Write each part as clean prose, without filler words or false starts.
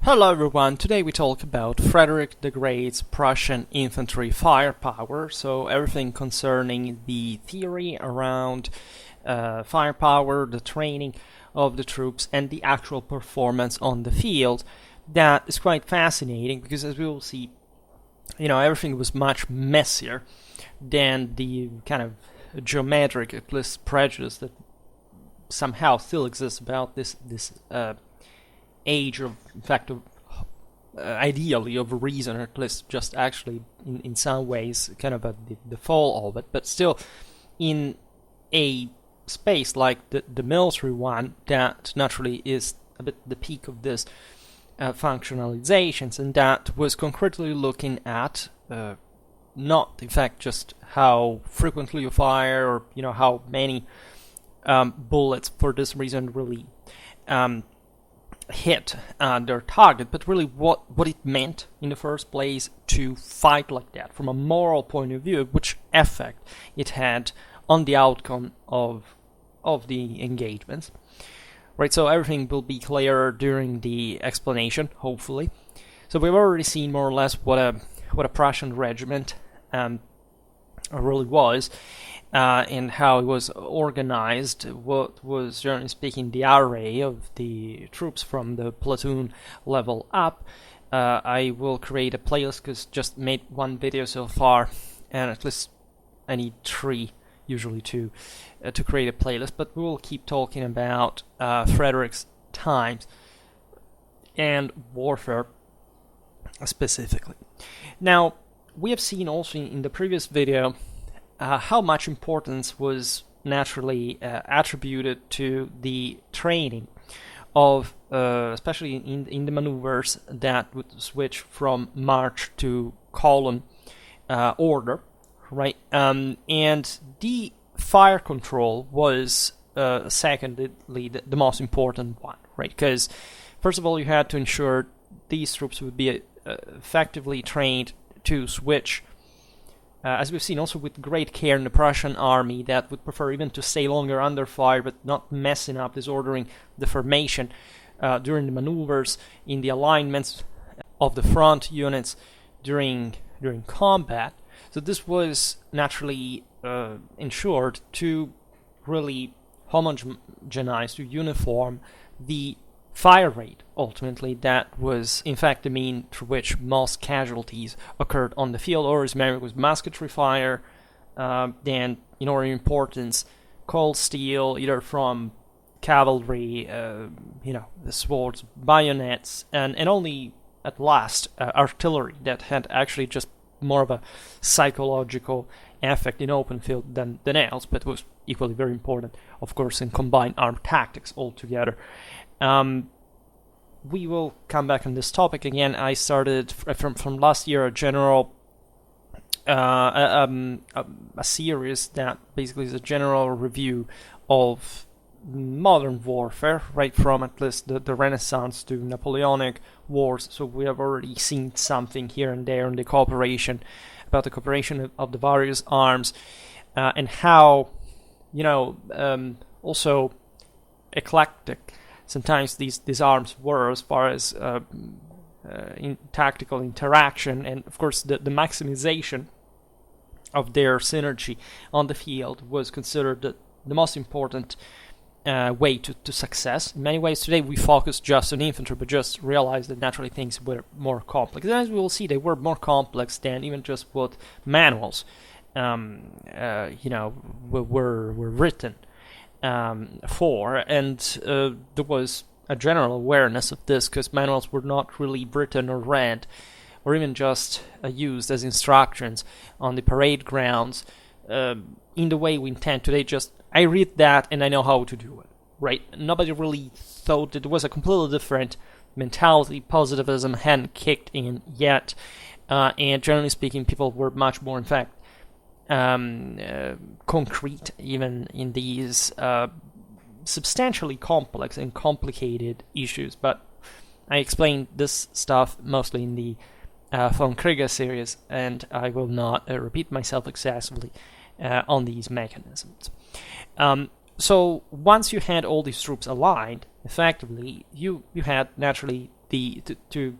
Hello everyone, today we talk about Frederick the Great's Prussian infantry firepower, so everything concerning the theory around firepower, the training of the troops, and the actual performance on the field. That is quite fascinating because, as we will see, everything was much messier than the kind of geometric, at least prejudice that somehow still exists about this age of, in fact, ideally of reason, or at least just actually in some ways kind of the fall of it, but still in a space like the military one that naturally is a bit the peak of this functionalizations, and that was concretely looking at not in fact just how frequently you fire or how many bullets for this reason really hit their target, but really what it meant in the first place to fight like that from a moral point of view, which effect it had on the outcome of the engagements. Right, so everything will be clearer during the explanation, hopefully. So we've already seen more or less what a Prussian regiment really was, and how it was organized, what was, generally speaking, the array of the troops from the platoon level up. I will create a playlist because just made one video so far, and at least I need 3, usually 2, to create a playlist, but we will keep talking about Frederick's times and warfare specifically. Now, we have seen also in the previous video how much importance was naturally attributed to the training of, especially in the maneuvers that would switch from march to column order, right? And the fire control was secondly the most important one, right? Because first of all, you had to ensure these troops would be effectively trained to switch, as we've seen also with great care in the Prussian army, that would prefer even to stay longer under fire but not messing up, disordering the formation during the maneuvers, in the alignments of the front units during combat. So this was naturally ensured to really homogenize, to uniform the fire rate, ultimately, that was in fact the mean through which most casualties occurred on the field, or as memory was musketry fire, then in order of importance, cold steel, either from cavalry, the swords, bayonets, and only at last artillery, that had actually just more of a psychological effect in open field than else, but was equally very important, of course, in combined armed tactics altogether. We will come back on this topic again. I started from last year a series that basically is a general review of modern warfare, right from at least the Renaissance to Napoleonic wars. So we have already seen something here and there in the cooperation, about the cooperation of the various arms, and how also eclectic sometimes these arms were as far as in tactical interaction, and of course the maximization of their synergy on the field was considered the most important way to success. In many ways today we focus just on infantry, but just realized that naturally things were more complex. And as we will see, they were more complex than even just what manuals were written for, and there was a general awareness of this because manuals were not really written or read or even just used as instructions on the parade grounds in the way we intend today. Just I read that and I know how to do it, right? Nobody really thought that there was a completely different mentality. Positivism hadn't kicked in yet, and generally speaking, people were much more, in fact, concrete even in these substantially complex and complicated issues. But I explained this stuff mostly in the von Krieger series, and I will not repeat myself excessively on these mechanisms. So once you had all these troops aligned, effectively, you had naturally to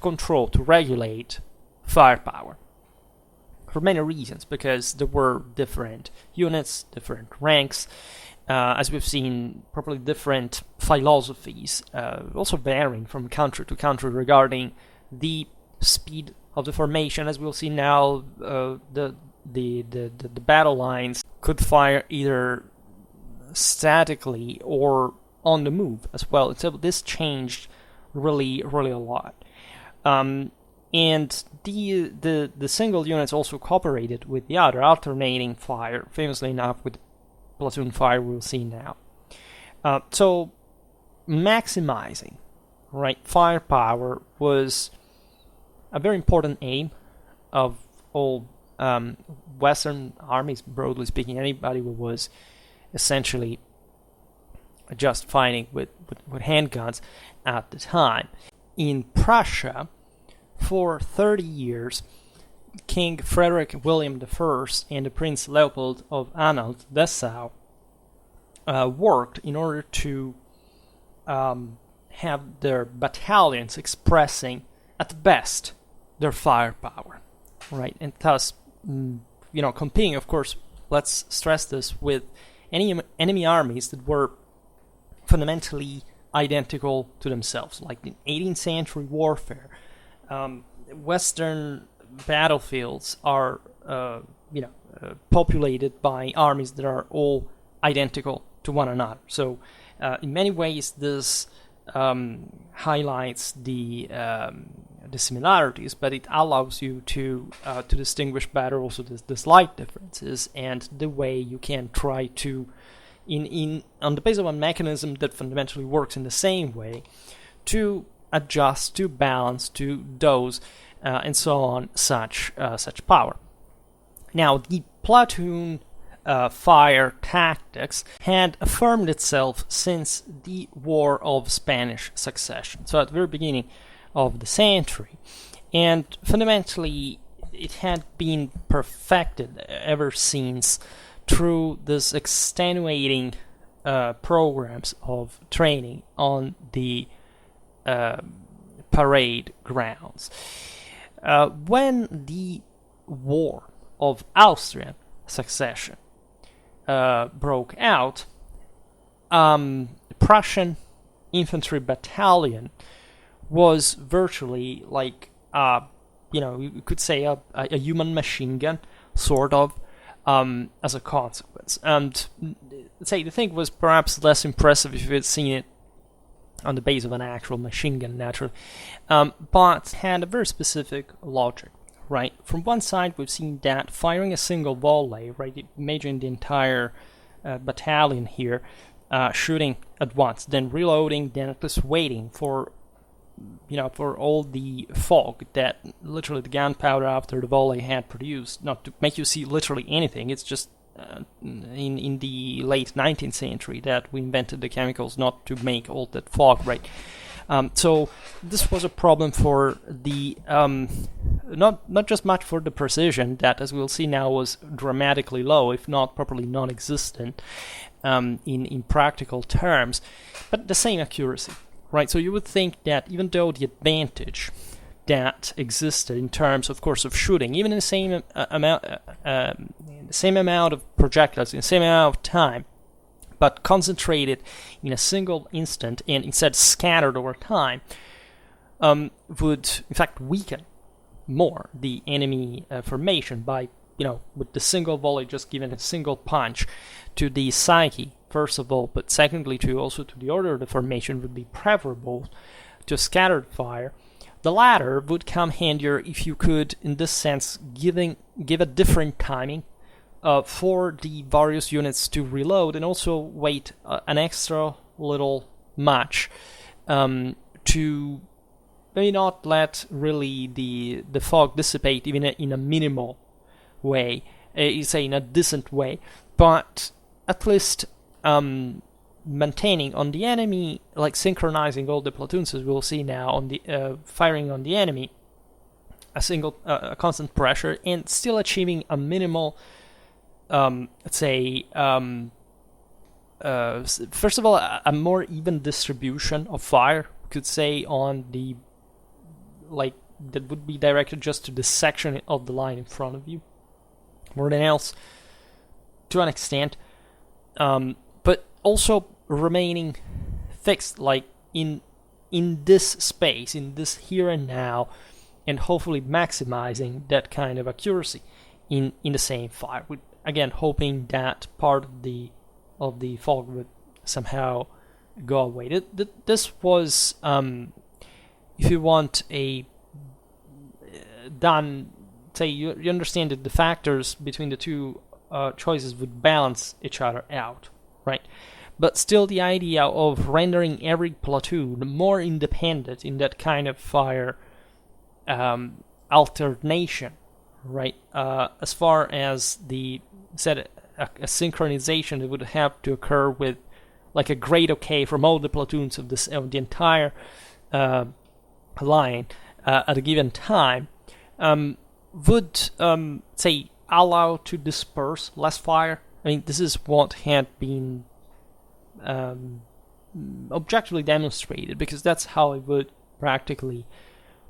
control, to regulate firepower for many reasons, because there were different units, different ranks, as we've seen, probably different philosophies, also varying from country to country regarding the speed of the formation. As we'll see now, the battle lines could fire either statically or on the move as well. So this changed really a lot. And the single units also cooperated with the other, alternating fire, famously enough with platoon fire we'll see now. So maximizing firepower was a very important aim of all Western armies, broadly speaking. Anybody who was essentially just fighting with handguns at the time. In Prussia, for 30 years, King Frederick William I and the Prince Leopold of Anhalt-Dessau worked in order to have their battalions expressing at best their firepower, right? And thus, competing, of course, let's stress this, with any enemy armies that were fundamentally identical to themselves. Like in 18th century warfare, Western battlefields are populated by armies that are all identical to one another. So in many ways this highlights the similarities, but it allows you to distinguish better also the slight differences and the way you can try to, on the basis of a mechanism that fundamentally works in the same way, to adjust, to balance, to dose, and so on, such power. Now, the platoon fire tactics had affirmed itself since the War of Spanish Succession, so at the very beginning of the century, and fundamentally it had been perfected ever since through this extenuating programs of training on the parade grounds. When the War of Austrian Succession broke out, Prussian infantry battalion was virtually like, you could say a human machine gun, sort of, as a consequence. And let's say the thing was perhaps less impressive if you had seen it on the base of an actual machine gun, naturally, but had a very specific logic, right? From one side, we've seen that firing a single volley, right, imagine the entire battalion here, shooting at once, then reloading, then at least waiting for all the fog that literally the gunpowder after the volley had produced, not to make you see literally anything. It's just in the late 19th century that we invented the chemicals not to make all that fog, right? So this was a problem for the not just much for the precision that, as we'll see now, was dramatically low, if not properly non-existent in practical terms, but the same accuracy, right? So you would think that even though the advantage that existed in terms, of course, of shooting, even in the same amount of projectiles in the same amount of time, but concentrated in a single instant and instead scattered over time, would in fact weaken more the enemy formation by, with the single volley just giving a single punch to the psyche, first of all, but secondly also to the order of the formation would be preferable to scattered fire. The latter would come handier if you could, in this sense, give a different timing for the various units to reload, and also wait an extra little much to maybe not let really the fog dissipate even in a minimal way, say in a decent way, but at least maintaining on the enemy, like synchronizing all the platoons, as we'll see now, on the firing on the enemy, a constant pressure, and still achieving a minimal, let's say, first of all, a more even distribution of fire could say, on the, like, that would be directed just to the section of the line in front of you, more than else, to an extent, but also remaining fixed, like in this space, in this here and now, and hopefully maximizing that kind of accuracy in the same fire. Again, hoping that part of the fog would somehow go away. This was, if you want a done, say you understand that the factors between the two choices would balance each other out, right? But still, the idea of rendering every platoon more independent in that kind of fire alternation, right? As far as the said a synchronization that would have to occur with like a great okay from all the platoons of the entire line at a given time, would say allow to disperse less fire. I mean, this is what had been objectively demonstrated, because that's how it would practically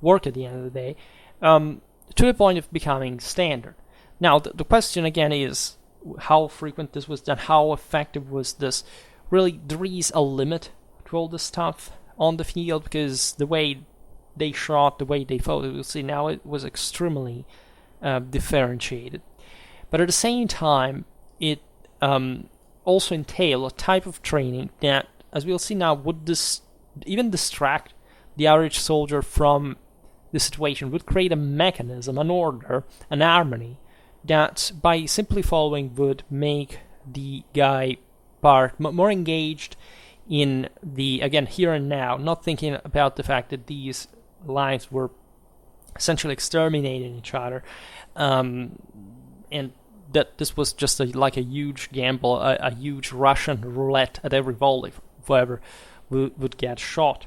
work at the end of the day, to the point of becoming standard. Now, the question again is how frequent this was done, how effective was this. Really, there is a limit to all this stuff on the field, because the way they shot, the way they fought, we'll see now, it was extremely differentiated. But at the same time, it also entailed a type of training that, as we'll see now, would even distract the average soldier from the situation, would create a mechanism, an order, an harmony, that by simply following would make the guy part more engaged in the, again, here and now, not thinking about the fact that these lines were essentially exterminating each other, and that this was just like a huge gamble, a huge Russian roulette at every volley, whoever would get shot.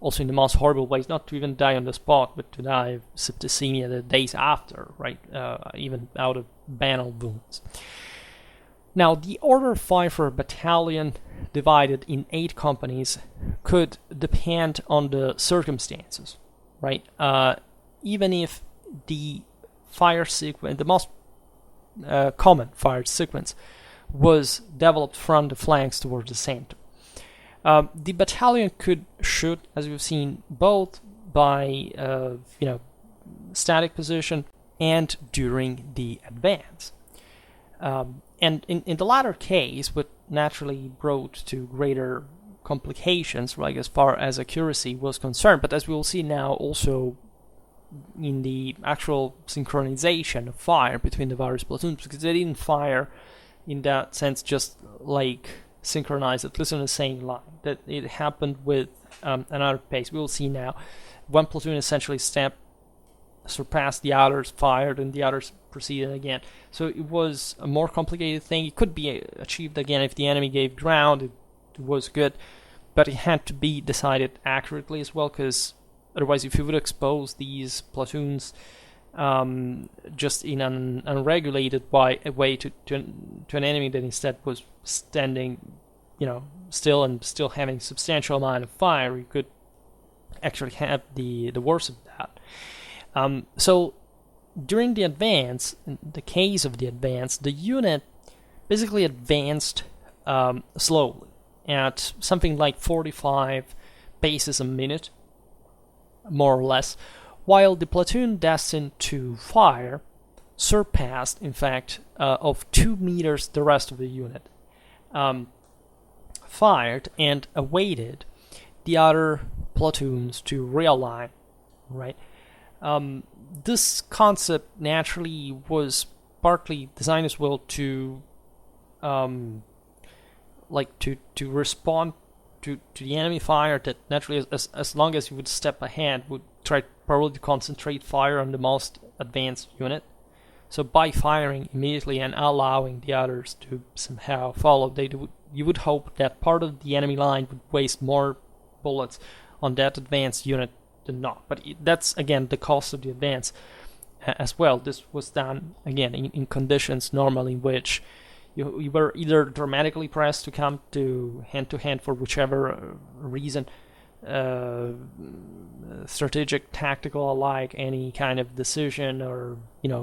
Also in the most horrible ways, not to even die on the spot, but to die of septicemia the days after, right? Even out of banal wounds. Now, the order of fire for a battalion divided in 8 companies could depend on the circumstances, right? Even if the fire sequence, the most common fire sequence, was developed from the flanks towards the center. The battalion could shoot, as we've seen, both by static position and during the advance. And in the latter case, what naturally brought to greater complications, like as far as accuracy was concerned. But as we will see now, also in the actual synchronization of fire between the various platoons, because they didn't fire in that sense just like synchronized, at least on the same line. That it happened with another pace. We will see now. One platoon essentially surpassed the others, fired, and the others proceeded again. So it was a more complicated thing. It could be achieved again if the enemy gave ground. It was good, but it had to be decided accurately as well, because otherwise, if you would expose these platoons just in an unregulated way to an enemy that instead was standing, still and still having substantial amount of fire, you could actually have the worst of that. So during the advance, in the case of the advance, the unit basically advanced slowly at something like 45 paces a minute, more or less, while the platoon destined to fire surpassed, in fact, of 2 meters the rest of the unit. Fired and awaited the other platoons to realign, right? This concept naturally was partly designed as well to respond to the enemy fire that naturally, as long as you would step ahead, would try probably to concentrate fire on the most advanced unit. So by firing immediately and allowing the others to somehow follow, you would hope that part of the enemy line would waste more bullets on that advanced unit than not. But that's, again, the cost of the advance as well. This was done, again, in conditions normally in which you were either dramatically pressed to come to hand for whichever reason, strategic, tactical alike, any kind of decision or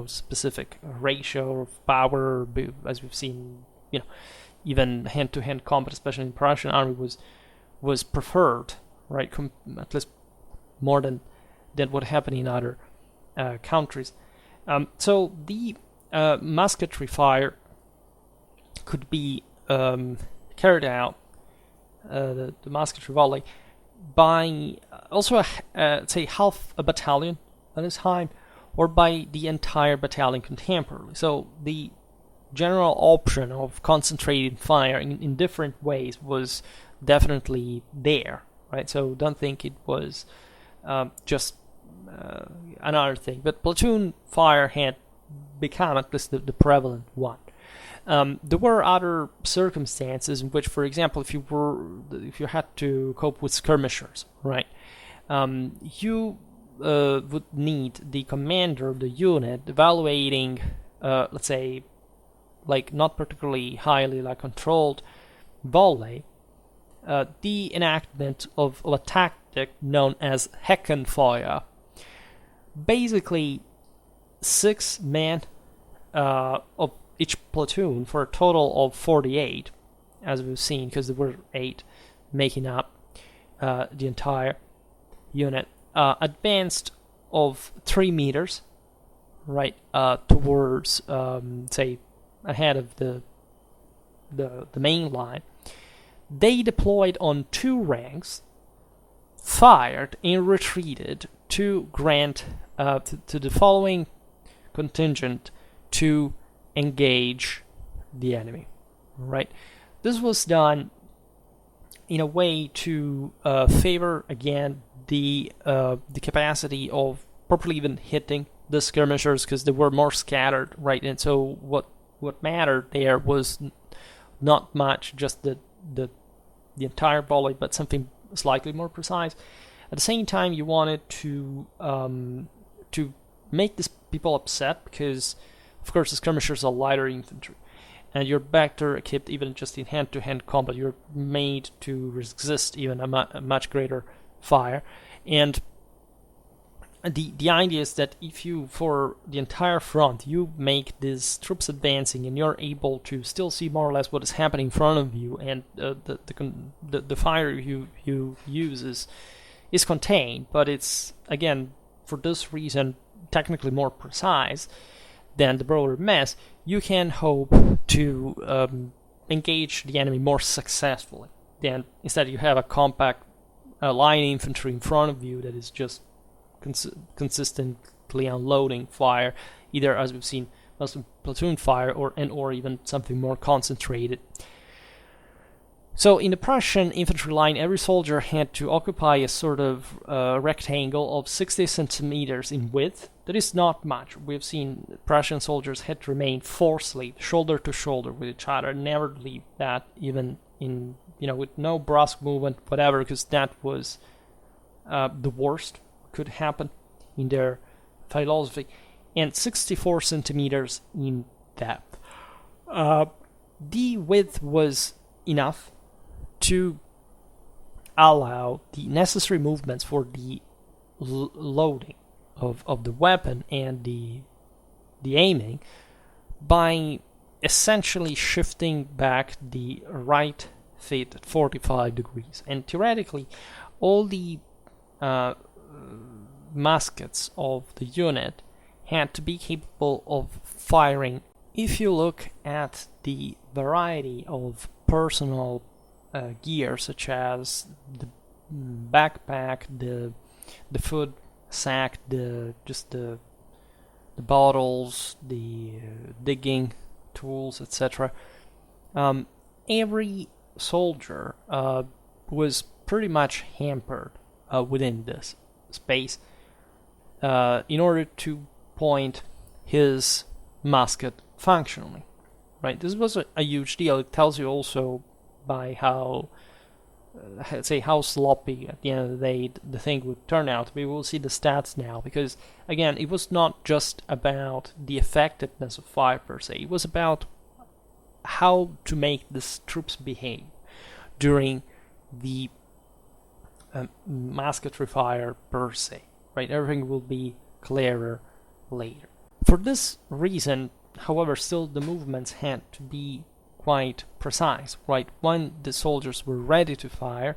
specific ratio of power, as we've seen, even hand-to-hand combat, especially in the Prussian army, was preferred, right? At least more than what happened in other countries. So the musketry fire could be carried out, the musketry volley, by also say half a battalion at a time, or by the entire battalion contemporarily. So the general option of concentrated fire in different ways was definitely there, right? So don't think it was just another thing. But platoon fire had become at least the prevalent one. There were other circumstances in which, for example, if you had to cope with skirmishers, right? You would need the commander of the unit evaluating, let's say, like not particularly highly controlled volley, the enactment of a tactic known as Heckenfeuer. Basically, 6 men of each platoon for a total of 48, as we've seen, because there were 8 making up the entire unit, advanced of 3 meters, right, towards, say, ahead of the main line. They deployed on 2 ranks, fired and retreated to grant to the following contingent to engage the enemy, right? This was done in a way to favor again the capacity of properly even hitting the skirmishers, because they were more scattered, right? And so what mattered there was not much just the entire volley, but something slightly more precise. At the same time, you wanted to make these people upset, because of course the skirmishers are lighter infantry, and you're better equipped even just in hand-to-hand combat. You're made to resist even a much greater fire. And the idea is that if you, for the entire front, you make these troops advancing and you're able to still see more or less what is happening in front of you, and the fire you use is contained, but it's, again, for this reason, technically more precise than the broader mass, you can hope to engage the enemy more successfully. Then instead you have a compact line infantry in front of you that is just consistently unloading fire, either, as we've seen, platoon fire or even something more concentrated. So in the Prussian infantry line, every soldier had to occupy a sort of rectangle of 60 centimeters in width. That is not much. We've seen Prussian soldiers had to remain forcefully shoulder to shoulder with each other, never leave that, even in with no brusque movement, whatever, because that was the worst could happen in their philosophy. And 64 centimeters in depth. The width was enough to allow the necessary movements for the loading of the weapon and the aiming, by essentially shifting back the right feet at 45 degrees. And theoretically, all the muskets of the unit had to be capable of firing. If you look at the variety of personal gear, such as the backpack, the food sack, the bottles, the digging tools, etc. Every soldier was pretty much hampered within this space in order to point his musket functionally, right? This was a huge deal. It tells you also by how sloppy at the end of the day the thing would turn out. We will see the stats now, because again, it was not just about the effectiveness of fire per se. It was about how to make these troops behave during the musketry fire per se, right? Everything will be clearer later. For this reason, however, still the movements had to be quite precise, right? When the soldiers were ready to fire,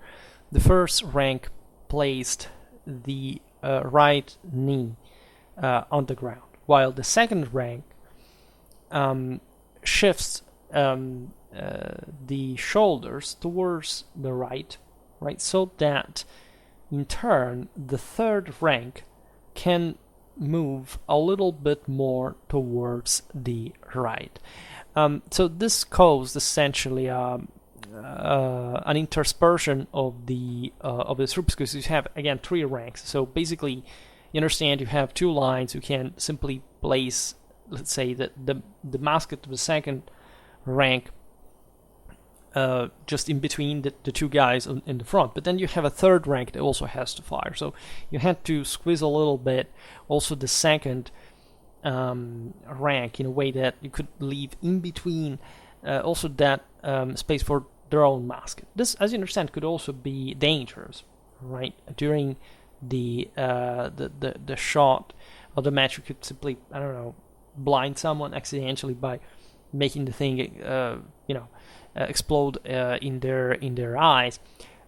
the first rank placed the right knee on the ground, while the second rank shifts the shoulders towards the right, so that in turn the third rank can move a little bit more towards the right. So this caused essentially an interspersion of the troops, because you have again 3 ranks. So basically, you understand, you have 2 lines. You can simply place, let's say, the musket of the second rank just in between the 2 guys in the front, but then you have a third rank that also has to fire. So you had to squeeze a little bit also the second rank in a way that you could leave in between also that space for their own musket. This, as you understand, could also be dangerous, right? During the shot of the match, you could simply, I don't know, blind someone accidentally by making the thing explode in their eyes,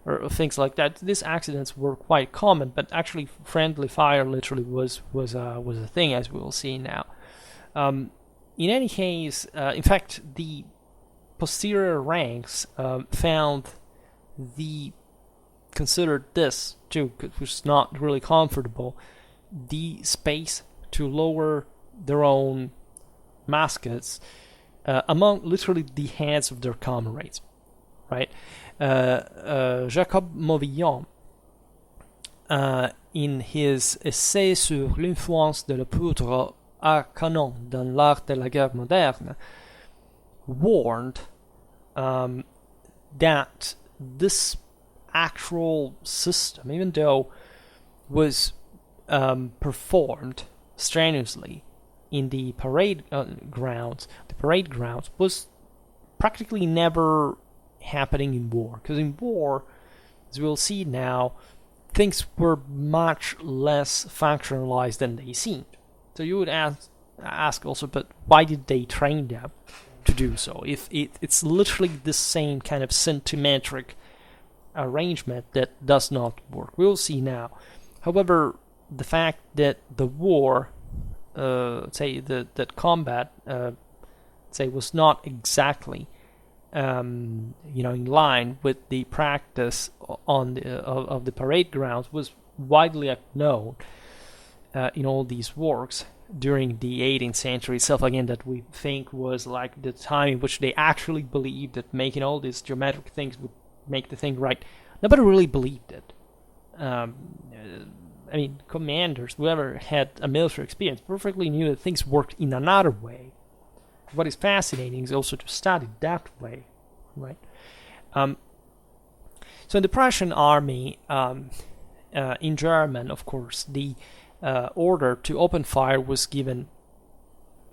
or things like that. These accidents were quite common, but actually friendly fire literally was a thing, as we will see now. In any case, in fact, the posterior ranks considered this too, which was not really comfortable, the space to lower their own muskets among literally the heads of their comrades, right? Jacob Mauvillon, in his essai sur l'influence de la poudre à canon dans l'art de la guerre moderne, warned that this actual system, even though was performed strenuously in the parade grounds, was practically never happening in war. Because in war, as we'll see now, things were much less functionalized than they seemed. So you would ask also, but why did they train them to do so? If it's literally the same kind of symmetric arrangement that does not work. We'll see now. However, the fact that the war, that combat, was not exactly, in line with the practice of the parade grounds, was widely known in all these works during the 18th century itself. Again, that we think was like the time in which they actually believed that making all these geometric things would make the thing right. Nobody really believed it. Commanders, whoever had a military experience, perfectly knew that things worked in another way. What is fascinating is also to study that way, right? So in the Prussian army, in German, of course, the order to open fire was given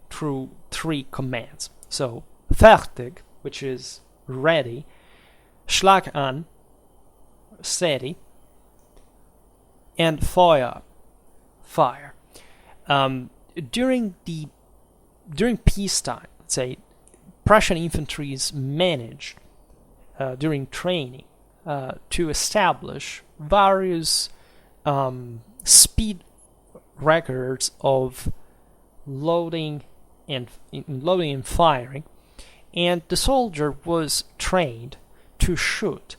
through 3 commands. So, fertig, which is ready, Schlag an, steady, and Feuer, fire. During peacetime, let's say, Prussian infantry managed during training to establish various speed records of loading and firing, and the soldier was trained to shoot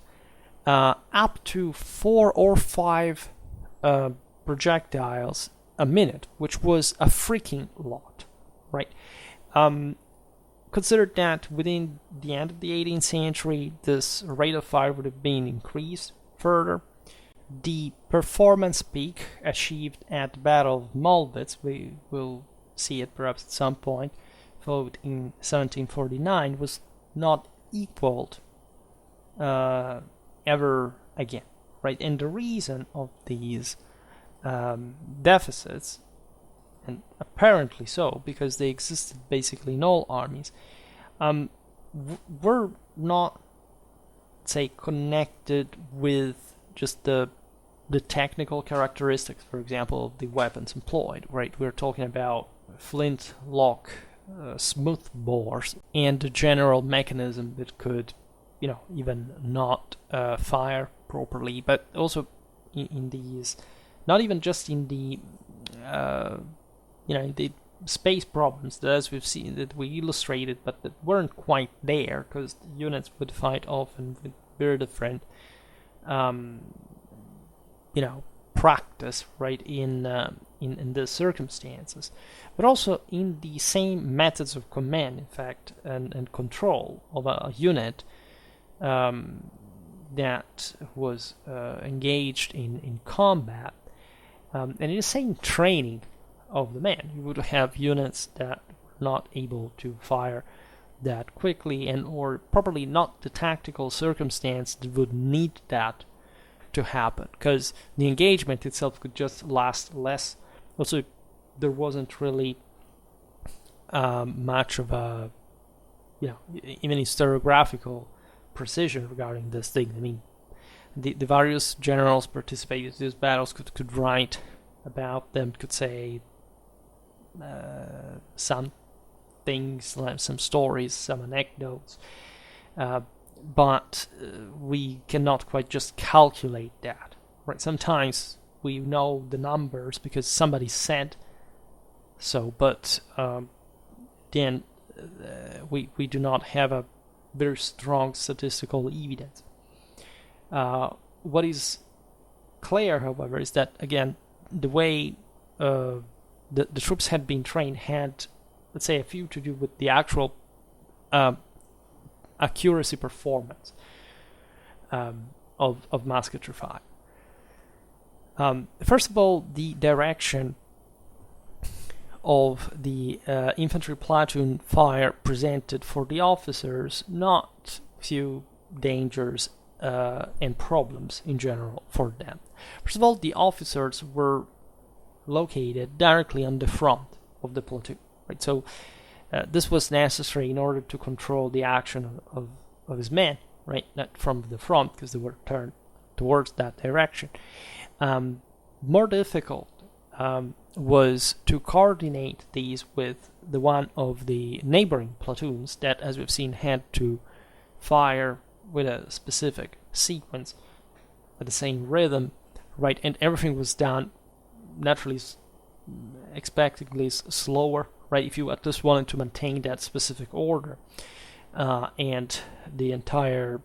up to 4 or 5 projectiles a minute, which was a freaking lot, right? Consider that within the end of the 18th century, this rate of fire would have been increased further. The performance peak achieved at the Battle of Molwitz, we will see it perhaps at some point, followed in 1749, was not equaled ever again, right? And the reason of these deficits, and apparently so, because they existed basically in all armies, were not, say, connected with just the the technical characteristics, for example, of the weapons employed, right? We're talking about flintlock, smooth bores, and the general mechanism that could, even not fire properly, but also in these, not even just in the, in the space problems that, as we've seen, that we illustrated, but that weren't quite there because the units would fight often with very different, practice, right, in these circumstances, but also in the same methods of command, in fact, and control of a unit that was engaged in combat, and in the same training of the man. You would have units that were not able to fire that quickly, and or probably not the tactical circumstance that would need that to happen, because the engagement itself could just last less. Also, there wasn't really much of a, even historiographical precision regarding this thing. I mean, the various generals participated in these battles could write about them, could say some things, like some stories, some anecdotes, but we cannot quite just calculate that, right? Sometimes we know the numbers because somebody said so, but then we do not have a very strong statistical evidence. What is clear, however, is that, again, the way the troops had been trained had, let's say, a few to do with the actual accuracy performance of musketry fire. First of all, the direction of the infantry platoon fire presented for the officers not few dangers and problems in general for them. First of all, the officers were located directly on the front of the platoon, right? So this was necessary in order to control the action of his men, right? Not from the front, because they were turned towards that direction. More difficult was to coordinate these with the one of the neighboring platoons that, as we've seen, had to fire with a specific sequence at the same rhythm, right? And everything was done naturally, expectedly slower, right? If you at least wanted to maintain that specific order, and the entire,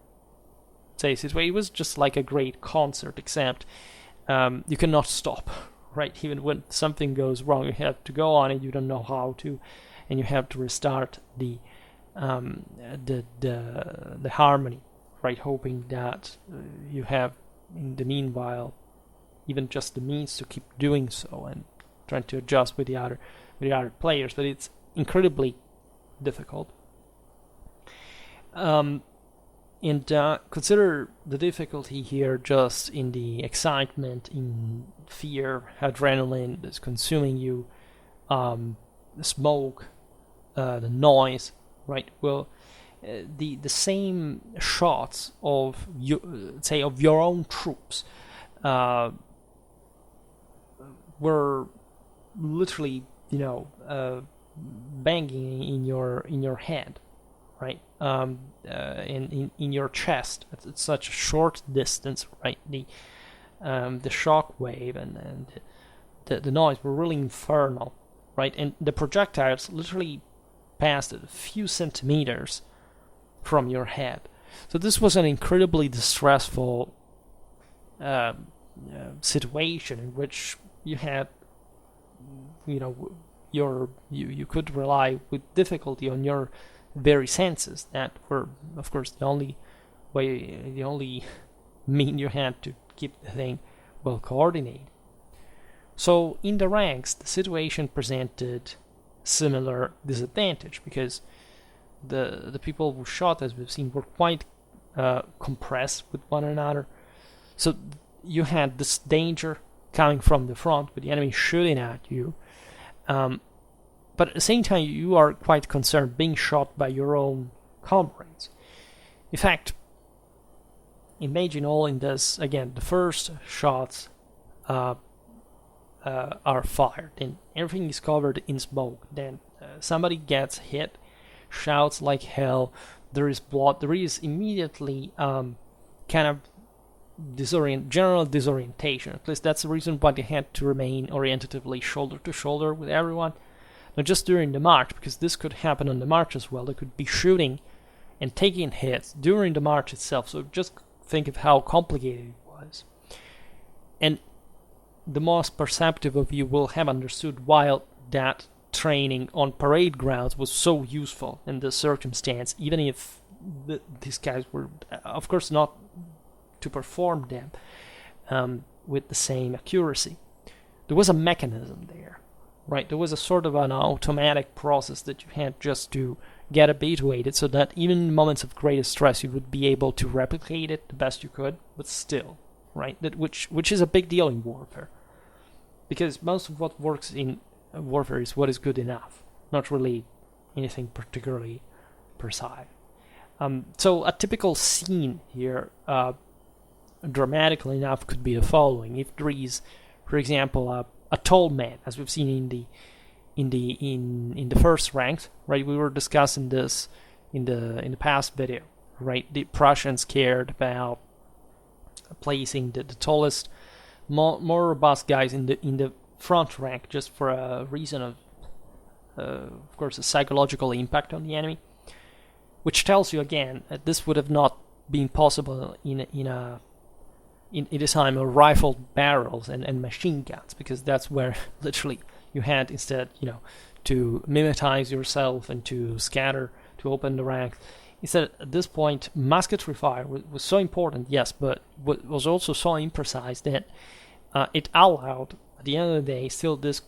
say, situation, it was just like a great concert, except you cannot stop, right? Even when something goes wrong, you have to go on and you don't know how to, and you have to restart the harmony, right? Hoping that you have, in the meanwhile, even just the means to keep doing so, and trying to adjust with the other players, but it's incredibly difficult. And consider the difficulty here just in the excitement, in fear, adrenaline that's consuming you, the smoke, the noise, right? Well, the same shots of your own troops were literally, banging in your head, right? In your chest at such a short distance, right? The shock wave and the noise were really infernal, right? And the projectiles literally passed a few centimeters from your head. So this was an incredibly distressful situation in which you had, you could rely with difficulty on your very senses that were, of course, the only mean you had to keep the thing well coordinated. So in the ranks, the situation presented similar disadvantage, because the people who shot, as we've seen, were quite compressed with one another. So you had this danger coming from the front with the enemy shooting at you, but at the same time you are quite concerned being shot by your own comrades. In fact, imagine all in this, again, the first shots are fired and everything is covered in smoke. Then somebody gets hit, shouts like hell, there is blood, there is immediately kind of general disorientation. At least that's the reason why they had to remain orientatively shoulder to shoulder with everyone. Not just during the march, because this could happen on the march as well. They could be shooting and taking hits during the march itself. So just think of how complicated it was. And the most perceptive of you will have understood why that training on parade grounds was so useful in this circumstance, even if these guys were, of course, not to perform them with the same accuracy. There was a mechanism there, right? There was a sort of an automatic process that you had just to get habituated, so that even in moments of greatest stress you would be able to replicate it the best you could, but still, right? Which is a big deal in warfare, because most of what works in warfare is what is good enough, not really anything particularly precise. So a typical scene here, dramatically enough, could be the following. If there is, for example, a tall man, as we've seen in the first ranks, right? We were discussing this in the past video, right? The Prussians cared about placing the tallest, more robust guys in the front rank, just for a reason of course, a psychological impact on the enemy, which tells you again that this would have not been possible in the time of rifled barrels and machine guns, because that's where literally you had instead, to mimetize yourself and to scatter, to open the ranks. Instead, at this point, musketry fire was so important, yes, but was also so imprecise that it allowed, at the end of the day, still these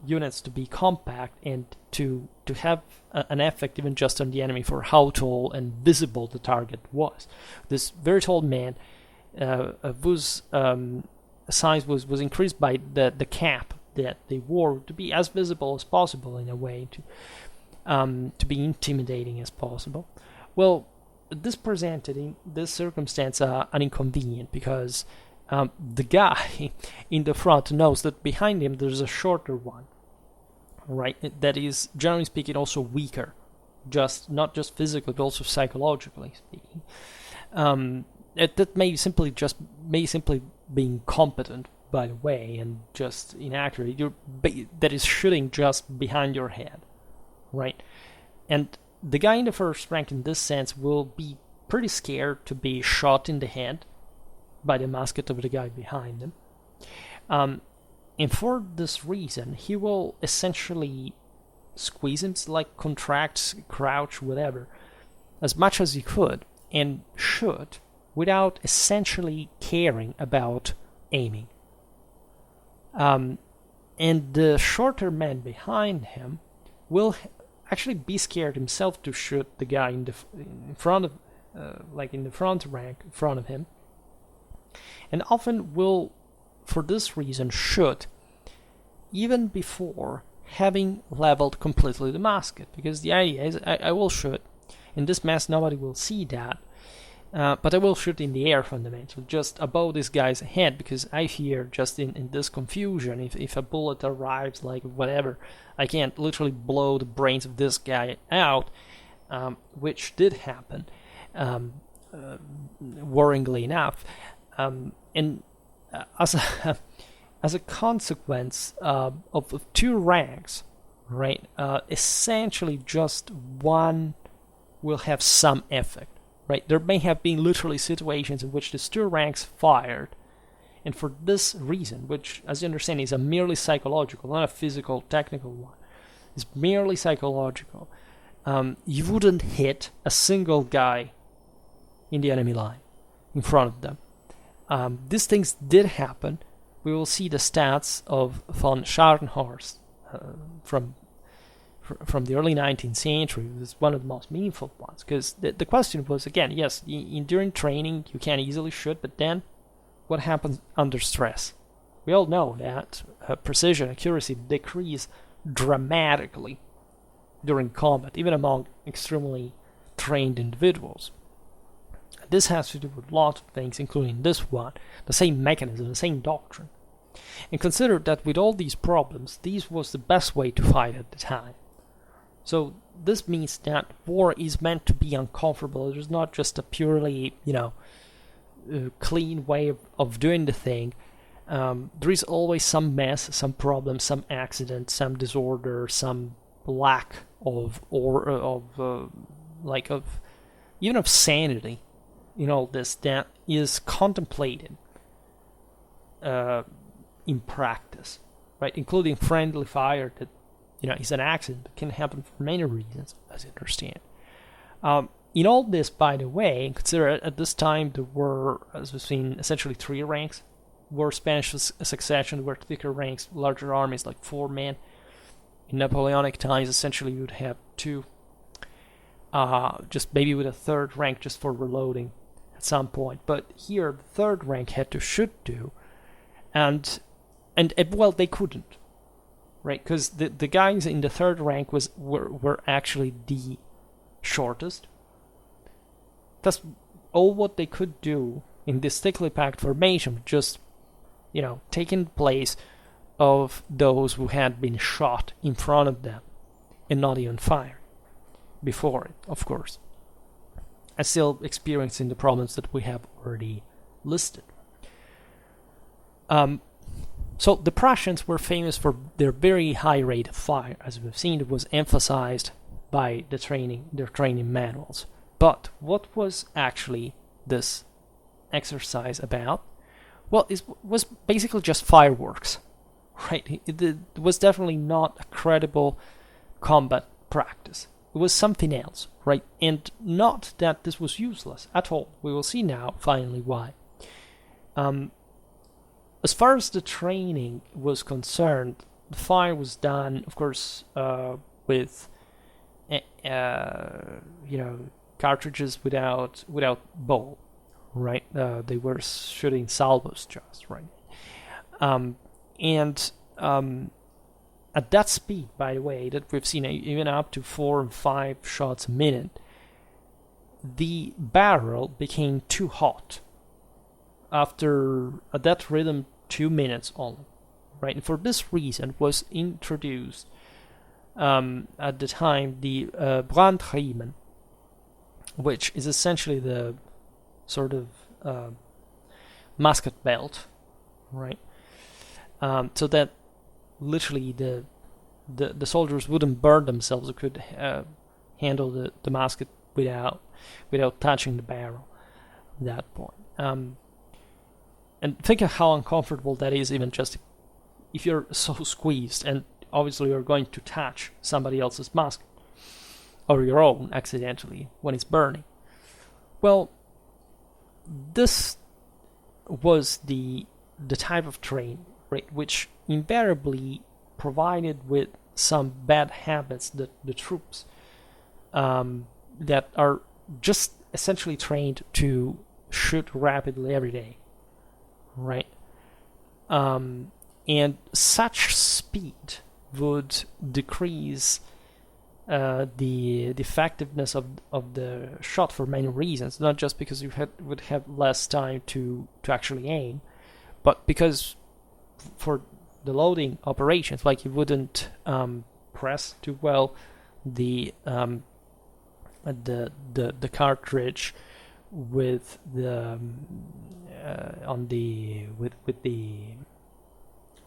units to be compact and to have an effect even just on the enemy for how tall and visible the target was. This very tall man, whose size was increased by the cap that they wore to be as visible as possible, in a way to be intimidating as possible. Well, this presented in this circumstance an inconvenience, because the guy in the front knows that behind him there's a shorter one, right? That is, generally speaking, also weaker, not just physically but also psychologically speaking. That may simply be incompetent, by the way, and just inaccurate. That is shooting just behind your head, right? And the guy in the first rank, in this sense, will be pretty scared to be shot in the head by the musket of the guy behind him. And for this reason, he will essentially squeeze him, like contract, crouch, whatever, as much as he could, and shoot without essentially caring about aiming. And the shorter man behind him will actually be scared himself to shoot the guy in front of, like in the front rank, in front of him, and often will, for this reason, shoot even before having leveled completely the musket, because the idea is I will shoot in this mess, nobody will see that, but I will shoot in the air fundamentally, just above this guy's head, because I fear, just in this confusion, if a bullet arrives, like whatever, I can't literally blow the brains of this guy out, which did happen, worryingly enough. And as a consequence of two ranks, right, essentially just one will have some effect, right? There may have been literally situations in which the two ranks fired, and for this reason, which, as you understand, is a merely psychological, not a physical, technical one, is merely psychological, you wouldn't hit a single guy in the enemy line in front of them. These things did happen. We will see the stats of von Scharnhorst from the early 19th century. It was one of the most meaningful ones, because the question was, again, yes, during training you can easily shoot, but then what happens under stress? We all know that precision, accuracy decrease dramatically during combat, even among extremely trained individuals. This has to do with lots of things, including this one, the same mechanism, the same doctrine. And consider that with all these problems, this was the best way to fight at the time. So this means that war is meant to be uncomfortable. It is not just a purely, clean way of doing the thing. There is always some mess, some problem, some accident, some disorder, some lack of even of sanity in all this that is contemplated in practice, right? Including friendly fire that is an accident, but can happen for many reasons, as I understand. In all this, by the way, consider at this time there were, as we've seen, essentially 3 ranks. Were Spanish succession, there were thicker ranks, larger armies like 4 men. In Napoleonic times, essentially you would have 2, just maybe with a 3rd rank just for reloading at some point. But here, the 3rd rank had to shoot do, and well, they couldn't, right? Because the guys in the 3rd rank were actually the shortest. That's all what they could do in this thickly packed formation, just taking place of those who had been shot in front of them and not even fired before it, of course, and still experiencing the problems that we have already listed. So the Prussians were famous for their very high rate of fire. As we've seen, it was emphasized by their training manuals. But what was actually this exercise about? Well, it was basically just fireworks, right? It was definitely not a credible combat practice. It was something else, right? And not that this was useless at all. We will see now, finally, why. As far as the training was concerned, the fire was done, of course, with cartridges without ball, right? They were shooting salvos just, right? At that speed, by the way, that we've seen even up to 4 and 5 shots a minute, the barrel became too hot after at that rhythm 2 minutes only, right? And for this reason was introduced at the time the Brandriemen, which is essentially the sort of musket belt, right? So that literally the soldiers wouldn't burn themselves, or could handle the musket without touching the barrel at that point. And think of how uncomfortable that is, even just if you're so squeezed, and obviously you're going to touch somebody else's musket, or your own accidentally, when it's burning. Well, this was the type of training, right, which invariably provided with some bad habits that the troops that are just essentially trained to shoot rapidly every day, right? And such speed would decrease the effectiveness of the shot for many reasons, not just because you would have less time to actually aim, but because for the loading operations, like you wouldn't press too well the cartridge with the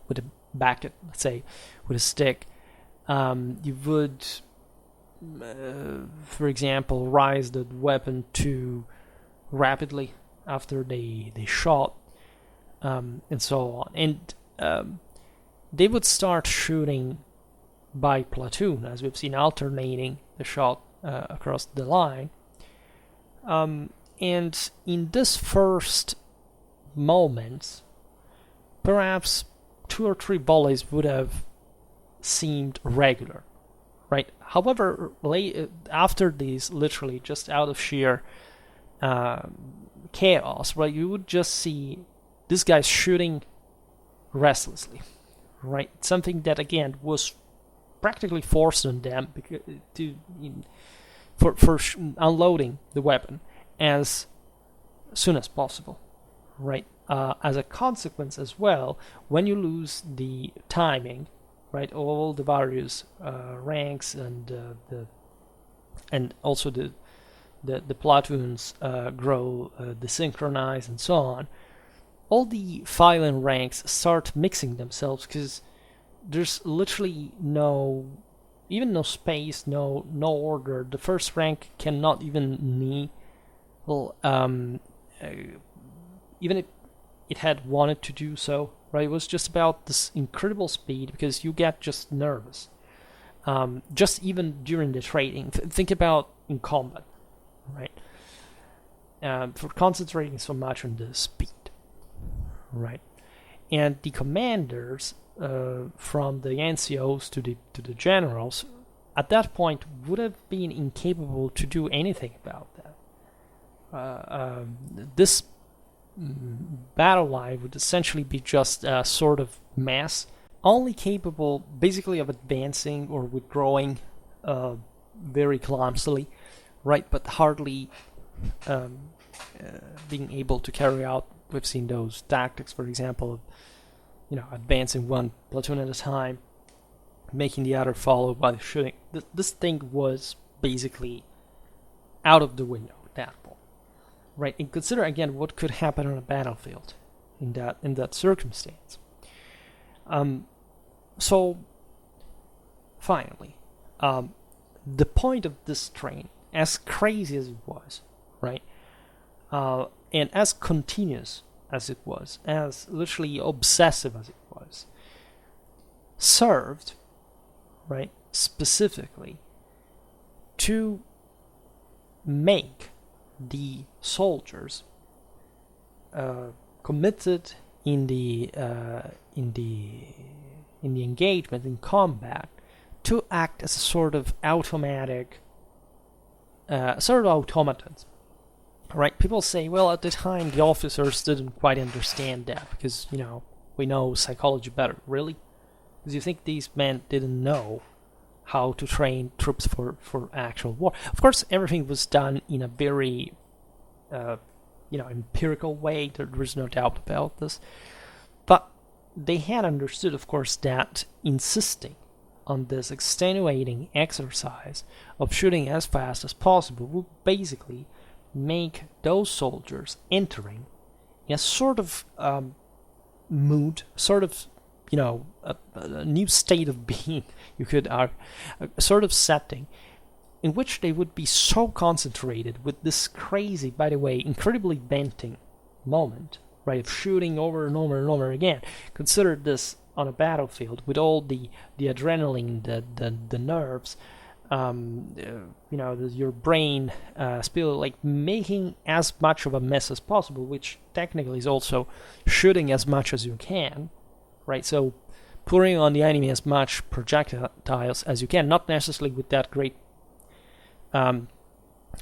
with the back, let's say, with a stick. You would, for example, raise the weapon too rapidly after they shot, and so on. And they would start shooting by platoon, as we've seen, alternating the shot across the line. And in this first moments, perhaps 2 or 3 volleys would have seemed regular, right? However, after these, literally just out of sheer chaos, right, you would just see this guy shooting restlessly, right? Something that again was practically forced on them for unloading the weapon, as soon as possible, right? As a consequence as well, when you lose the timing, right, all the various ranks and also the platoons grow desynchronize and so on, all the file and ranks start mixing themselves because there's literally no space, no order. The first rank cannot even even if it had wanted to do so, right? It was just about this incredible speed because you get just nervous. Just even during the trading, think about in combat, right? For concentrating so much on the speed, right? And the commanders, from the NCOs to the generals, at that point would have been incapable to do anything about that. This battle line would essentially be just a sort of mass, only capable basically of advancing or withdrawing very clumsily, right? But hardly being able to carry out. We've seen those tactics, for example, of advancing one platoon at a time, making the other follow by shooting. This thing was basically out of the window at that point, right? And consider again what could happen on a battlefield in that circumstance. So finally, the point of this train, as crazy as it was, right, and as continuous as it was, as literally obsessive as it was, served, right, specifically to make the soldiers committed in the engagement in combat to act as a sort of automatic, sort of automatons. Right? People say, well, at the time the officers didn't quite understand that because we know psychology better. Really? Because you think these men didn't know how to train troops for actual war? Of course, everything was done in a very empirical way. There's no doubt about this. But they had understood, of course, that insisting on this extenuating exercise of shooting as fast as possible would basically make those soldiers entering in a sort of mood, sort of, a new state of being, you could argue, a sort of setting in which they would be so concentrated with this crazy, by the way, incredibly venting moment, right, of shooting over and over and over again. Consider this on a battlefield with all the adrenaline, the nerves, your brain still like making as much of a mess as possible, which technically is also shooting as much as you can, right? So pouring on the enemy as much projectiles as you can, not necessarily with that great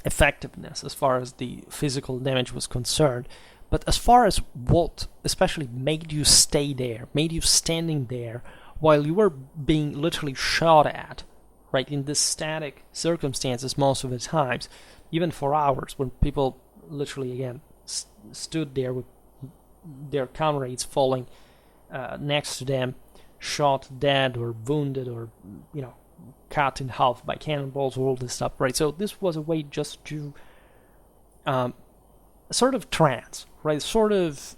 effectiveness as far as the physical damage was concerned, but as far as what especially made you stay there, made you standing there while you were being literally shot at, right, in this static circumstances most of the times, even for hours, when people literally, again, stood there with their comrades falling next to them, shot dead or wounded or, cut in half by cannonballs, all this stuff, right? So this was a way just to sort of trance, right, sort of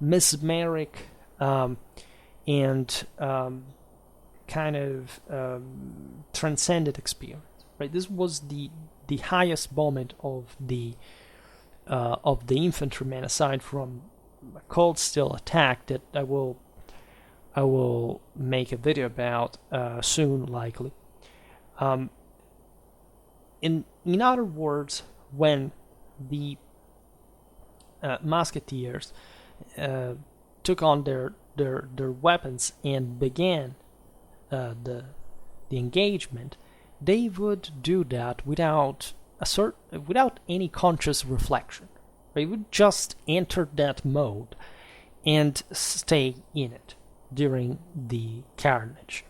mesmeric and kind of transcendent experience, right? This was the highest moment of the infantrymen, aside from a cold steel attack that I will make a video about soon, likely. In other words, when the musketeers took on their weapons and began the engagement, they would do that without any conscious reflection. They would just enter that mode and stay in it during the carnage.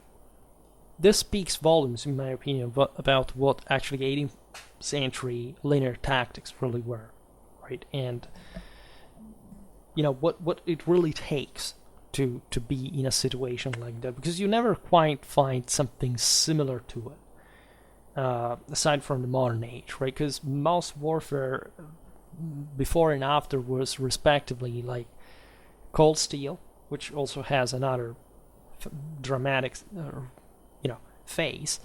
this speaks volumes, in my opinion, about what actually 18th century linear tactics really were, right? And what it really takes to be in a situation like that, because you never quite find something similar to it, aside from the modern age, right? Because most warfare before and after was respectively like cold steel, which also has another dramatic phase,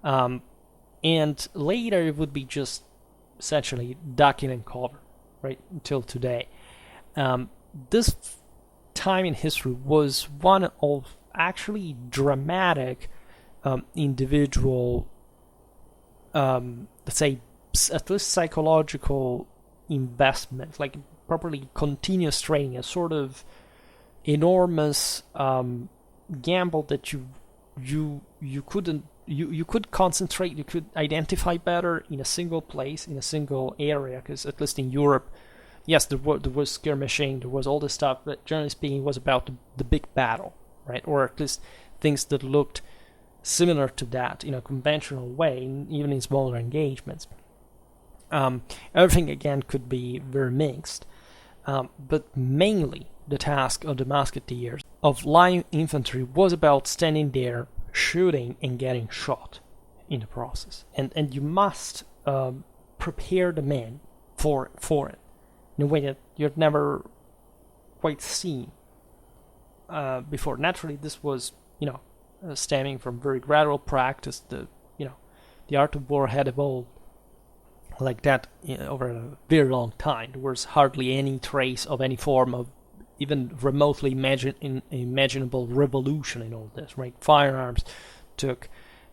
and later it would be just essentially ducking and cover, right, until today. This time in history was one of actually dramatic individual, let's say, at least psychological investment, like properly continuous training, a sort of enormous gamble that you could concentrate, you could identify better in a single place, in a single area, because at least in Europe, yes, there was skirmishing, there was all this stuff, but generally speaking, it was about the big battle, right? Or at least things that looked similar to that in a conventional way, even in smaller engagements. Everything, again, could be very mixed, but mainly the task of the musketeers, of line infantry, was about standing there, shooting, and getting shot in the process. And you must prepare the men for it in a way that you've never quite seen before. Naturally, this was, stemming from very gradual practice. The art of war had evolved like that over a very long time. There was hardly any trace of any form of even remotely imaginable revolution in all this, right? Firearms took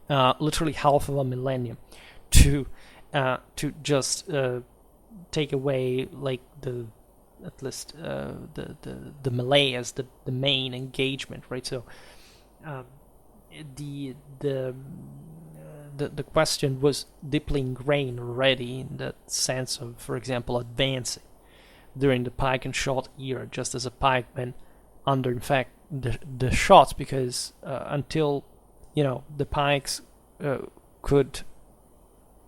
literally half of a millennium to just take away, like, at least the melee as the main engagement, right? So the question was deeply ingrained already in the sense of, for example, advancing during the pike and shot era, just as a pikeman under, in fact, the shots, because until the pikes could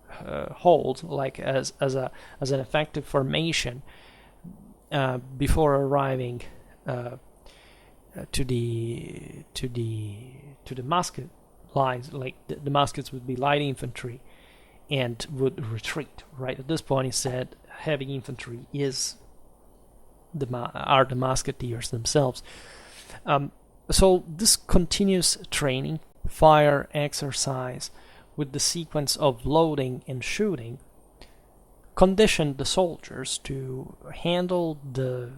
hold, like, as an effective formation before arriving to the musket lines, like the muskets would be light infantry and would retreat. Right at this point, he said heavy infantry are the musketeers themselves. So this continuous training, fire exercise, with the sequence of loading and shooting, conditioned the soldiers to handle the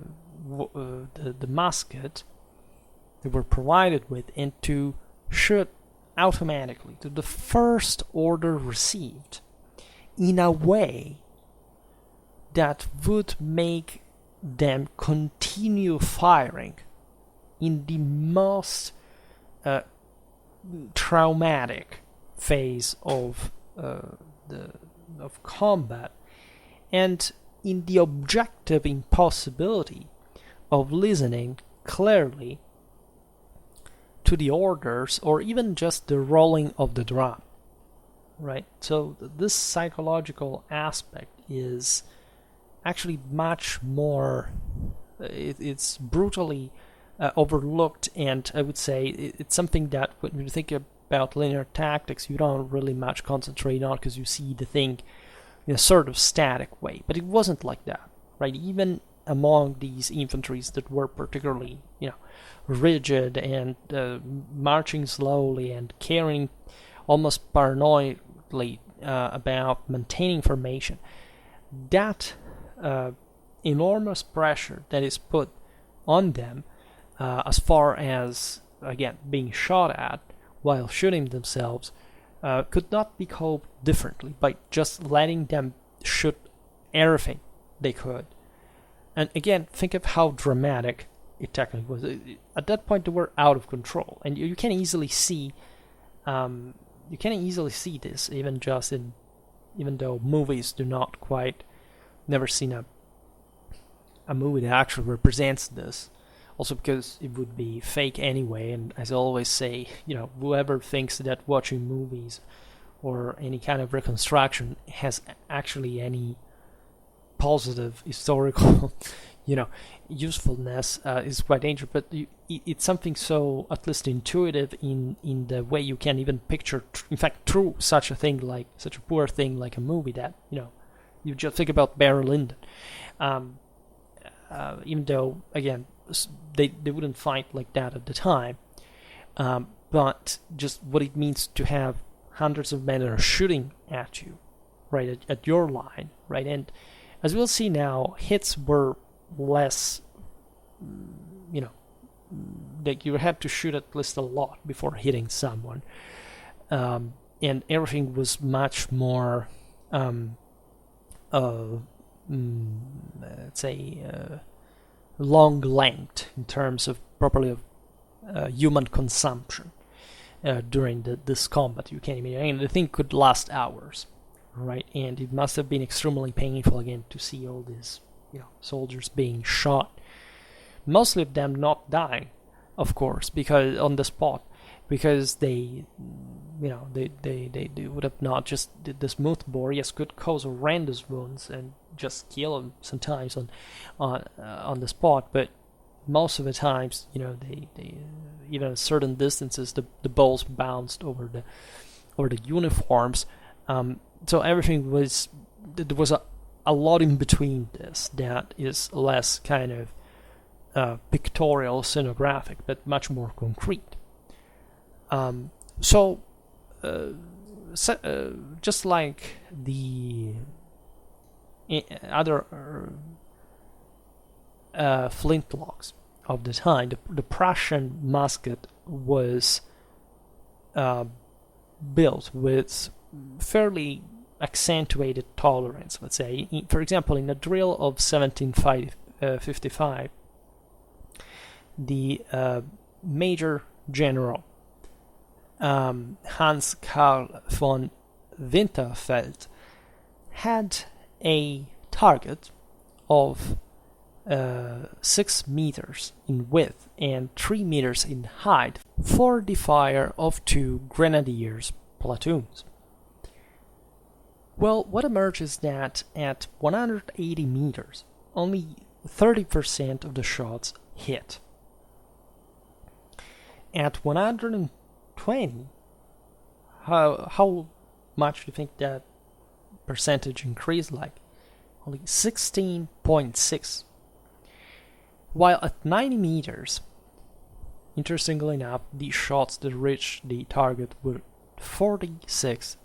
musket they were provided with and to shoot automatically to the first order received in a way that would make them continue firing in the most traumatic phase of combat, and in the objective impossibility of listening clearly to the orders or even just the rolling of the drum, right? So this psychological aspect is actually much more, it's brutally overlooked, and I would say it's something that when you think about linear tactics, you don't really much concentrate on, because you see the thing in a sort of static way. But it wasn't like that, right? Even among these infantries that were particularly, rigid and marching slowly and caring almost paranoidally about maintaining formation, that enormous pressure that is put on them as far as, again, being shot at while shooting themselves could not be coped differently by just letting them shoot everything they could. And again, think of how dramatic it technically was. At that point, they were out of control, and you can easily see, this, even though movies do not quite, never seen a movie that actually represents this Also because it would be fake anyway, and as I always say, whoever thinks that watching movies or any kind of reconstruction has actually any positive historical usefulness is quite dangerous. But it's something so at least intuitive in the way you can even picture in fact through such a poor thing like a movie, that you just think about Barry Lyndon, even though again they wouldn't fight like that at the time, but just what it means to have hundreds of men that are shooting at you, right, at your line, right? And as we'll see now, hits were less, that you had to shoot at least a lot before hitting someone, and everything was much more, let's say, long length in terms of properly of human consumption during this combat. You can't imagine, and the thing could last hours, right? And it must have been extremely painful again to see all these soldiers being shot, mostly of them not dying, of course, because on the spot, because they would have not just did the smooth bore, yes, could cause horrendous wounds and just kill them sometimes on the spot, but most of the times, they even at certain distances, the balls bounced over the uniforms. So everything there was a lot in between this that is less kind of pictorial, scenographic, but much more concrete. Just like the other flintlocks of the time, the Prussian musket was built with fairly accentuated tolerance, let's say. For example, in a drill of 1755, the Major General Hans Karl von Winterfeld had a target of 6 meters in width and 3 meters in height for the fire of 2 grenadiers platoons. Well, what emerges is that at 180 meters, only 30% of the shots hit. At 120, how much do you think that percentage increased like? Only 16.6. While at 90 meters, interestingly enough, the shots that reached the target were 46%.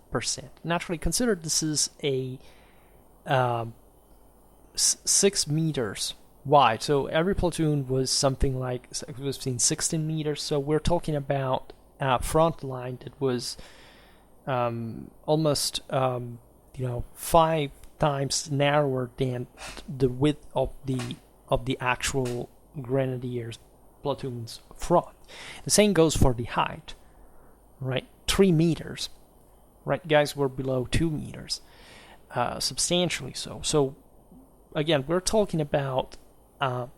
Naturally, consider this is a 6 meters wide, so every platoon was something like, it was between 16 meters, so we're talking about a front line that was almost 5 times narrower than the width of the actual grenadiers platoon's front. The same goes for the height, right? 3 meters, right? Guys were below 2 meters, substantially so. So again, we're talking about a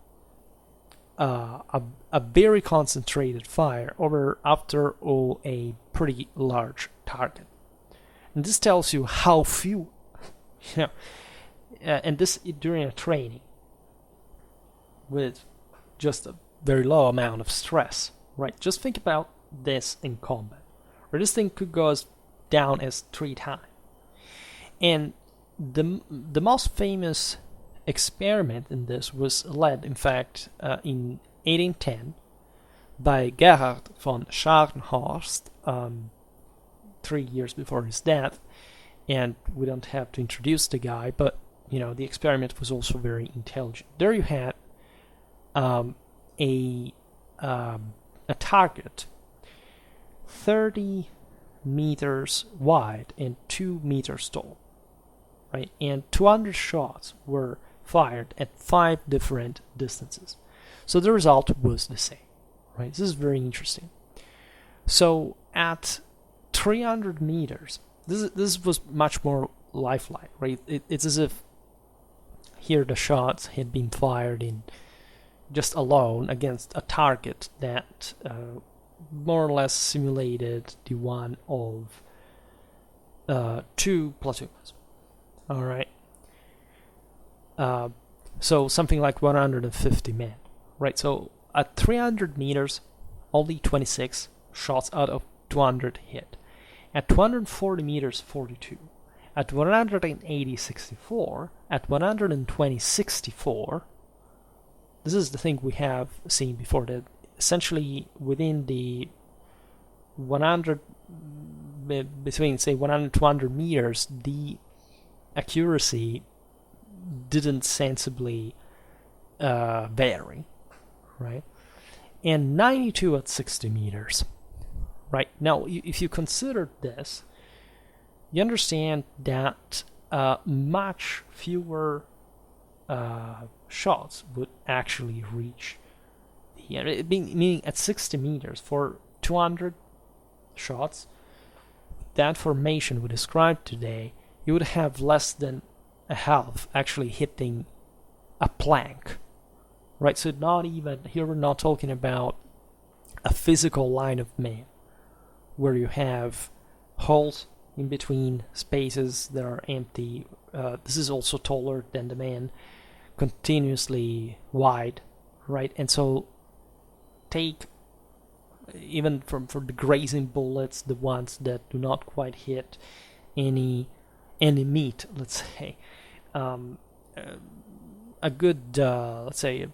very concentrated fire over, after all, a pretty large target. And this tells you how few, and this during a training with just a very low amount of stress, right? Just think about this in combat, where this thing could go down as 3 times. And the most famous experiment in this was led, in fact, in 1810 by Gerhard von Scharnhorst, 3 years before his death. And we don't have to introduce the guy, but the experiment was also very intelligent. There you had a target 30 meters wide and 2 meters tall, right? And 200 shots were fired at 5 different distances. So the result was the same, right? This is very interesting. So at 300 meters, this was much more lifelike, right? It's as if here the shots had been fired in just alone against a target that more or less simulated the one of 2 platoons. All right. So something like 150 men, right? So at 300 meters, only 26 shots out of 200 hit. At 240 meters, 42. At 180, 64. At 120, 64. This is the thing we have seen before, that essentially within the 100, between say 100 and 200 meters, the accuracy didn't sensibly vary, right? And 92 at 60 meters, right? Now, if you consider this, you understand that much fewer shots would actually reach the area. Meaning at 60 meters for 200 shots, that formation we described today, you would have less than a half actually hitting a plank, right? So not even, here we're not talking about a physical line of men where you have holes in between spaces that are empty. This is also taller than the man, continuously wide, right? And so take even for the grazing bullets, the ones that do not quite hit any meat, let's say, a good, let's say,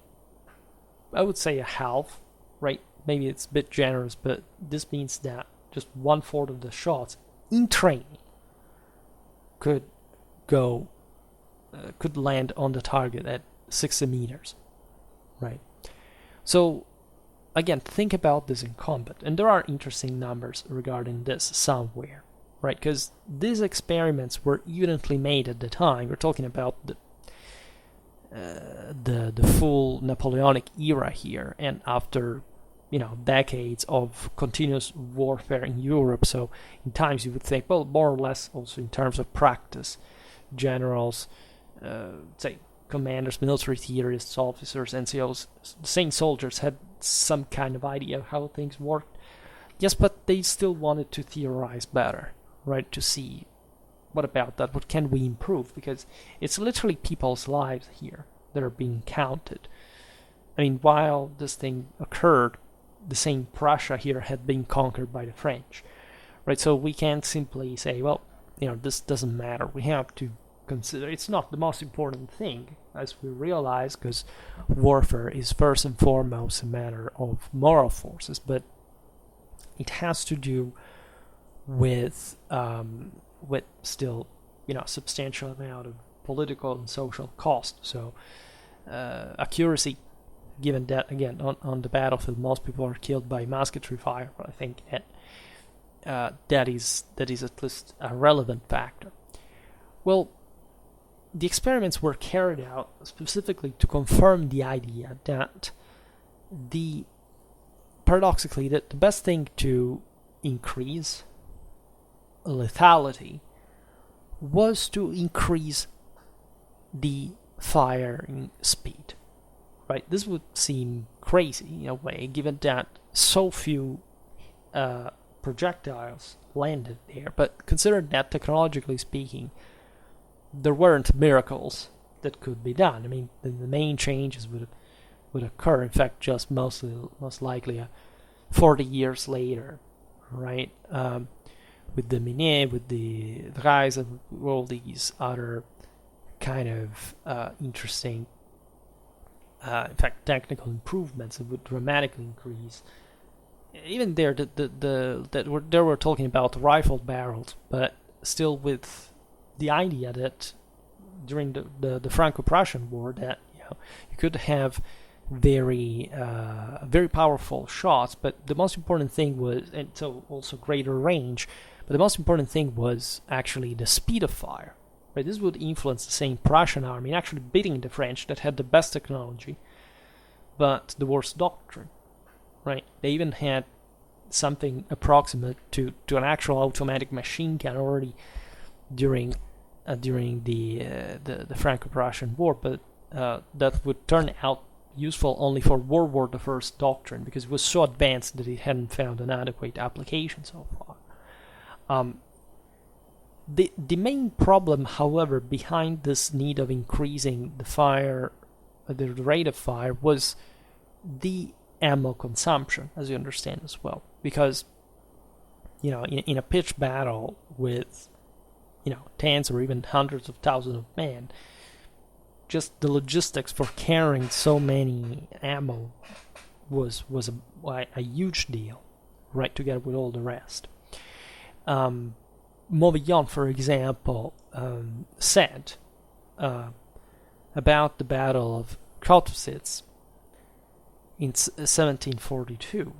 I would say a half, right? Maybe it's a bit generous, but this means that just 1/4 of the shots in training could land on the target at 60 meters, right? So again, think about this in combat, and there are interesting numbers regarding this somewhere, right? Because these experiments were evidently made at the time. We're talking about the full Napoleonic era here, and after decades of continuous warfare in Europe. So in times you would think, well, more or less also in terms of practice, generals, say commanders, military theorists, officers, NCOs, the same soldiers had some kind of idea of how things worked. Yes, but they still wanted to theorize better, right? To see, what about that? What can we improve? Because it's literally people's lives here that are being counted. I mean, while this thing occurred, the same Prussia here had been conquered by the French, right? So we can't simply say, well, this doesn't matter. We have to consider it's not the most important thing, as we realize, because warfare is first and foremost a matter of moral forces, but it has to do with still substantial amount of political and social cost. So accuracy, given that again on the battlefield most people are killed by musketry fire, but I think that is at least a relevant factor. Well, the experiments were carried out specifically to confirm the idea that paradoxically that the best thing to increase lethality was to increase the firing speed, right? This would seem crazy in a way, given that so few projectiles landed there, but consider that technologically speaking, there weren't miracles that could be done. I mean, the main changes would occur, in fact, just most likely 40 years later, right? With the Minier, with the rise of all these other kind of interesting, in fact, technical improvements that would dramatically increase. Even there, they were talking about rifled barrels, but still with the idea that during the Franco-Prussian War that you could have very powerful shots, but the most important thing was, and so also greater range, but the most important thing was actually the speed of fire. Right, this would influence the same Prussian army, actually beating the French that had the best technology, but the worst doctrine. Right, they even had something approximate to an actual automatic machine gun already during the Franco-Prussian War, but that would turn out useful only for World War I doctrine, because it was so advanced that it hadn't found an adequate application so far. The main problem, however, behind this need of increasing the rate of fire, was the ammo consumption, as you understand as well. Because, in a pitched battle with, tens or even hundreds of thousands of men, just the logistics for carrying so many ammo was a huge deal, right, together with all the rest. Movillon, for example, said about the Battle of Clausewitz in 1742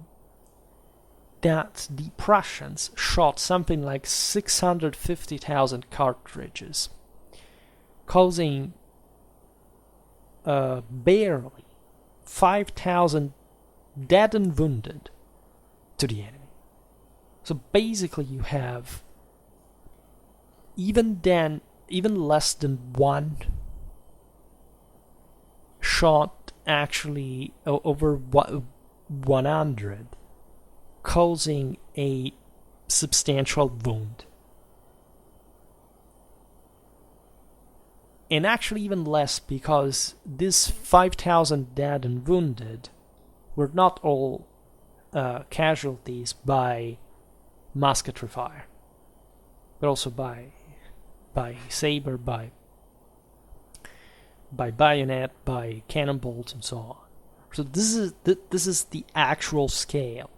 that the Prussians shot something like 650,000 cartridges, causing barely 5,000 dead and wounded to the enemy. So basically you have even less than one shot, actually over 100, causing a substantial wound. And actually even less, because these 5,000 dead and wounded were not all casualties by musketry fire, but also by saber, by bayonet, by cannonballs, and so on. So this is the actual scale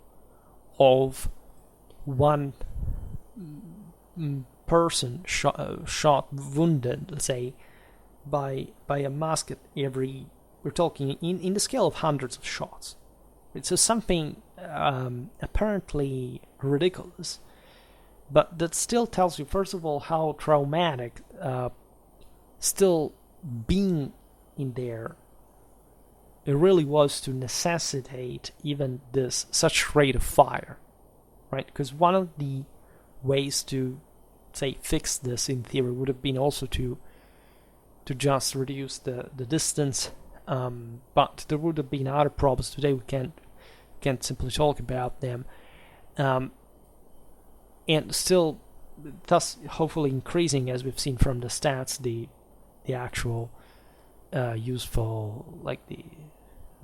of one person shot wounded, let's say, by a musket every. We're talking in the scale of hundreds of shots. It's something apparently ridiculous, but that still tells you, first of all, how traumatic still being in there it really was to necessitate even this such rate of fire, right? Because one of the ways to, say, fix this in theory would have been also to just reduce the distance, but there would have been other problems. Today we can't simply talk about them, and still, thus hopefully increasing, as we've seen from the stats, the actual useful, like the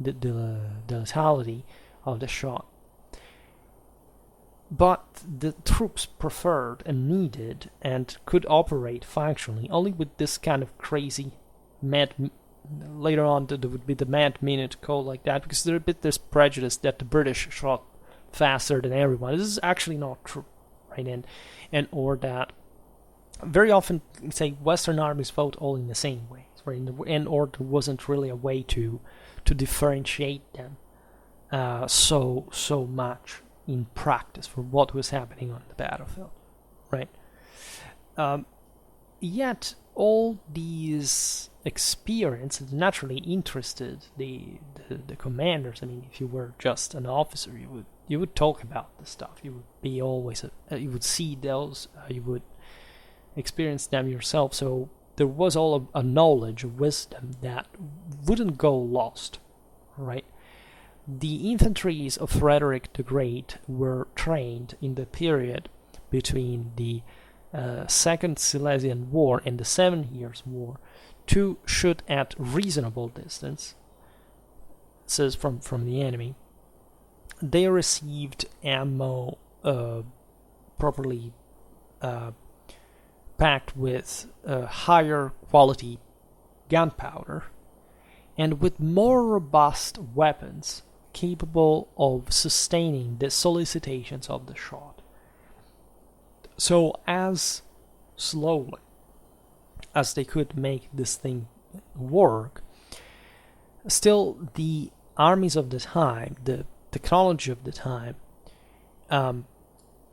lethality of the shot. But the troops preferred and needed and could operate functionally only with this kind of crazy mad. Later on, there would be the mad minute called like that, because there's a bit this prejudice that the British shot faster than everyone. This is actually not true, right? And or that very often, say, Western armies fought all in the same way, right? And or there wasn't really a way to differentiate them so much in practice for what was happening on the battlefield, right? Yet all these experiences naturally interested the commanders. I mean, if you were just an officer, you would talk about the stuff. You would be always you would see those. You would experience them yourself. So there was all a knowledge, a wisdom that wouldn't go lost, right? The infantries of Frederick the Great were trained in the period between the Second Silesian War and the 7 Years' War to shoot at reasonable distance, says from the enemy. They received ammo properly packed with higher quality gunpowder and with more robust weapons capable of sustaining the solicitations of the shot. So as slowly as they could make this thing work, still the armies of the time, the technology of the time,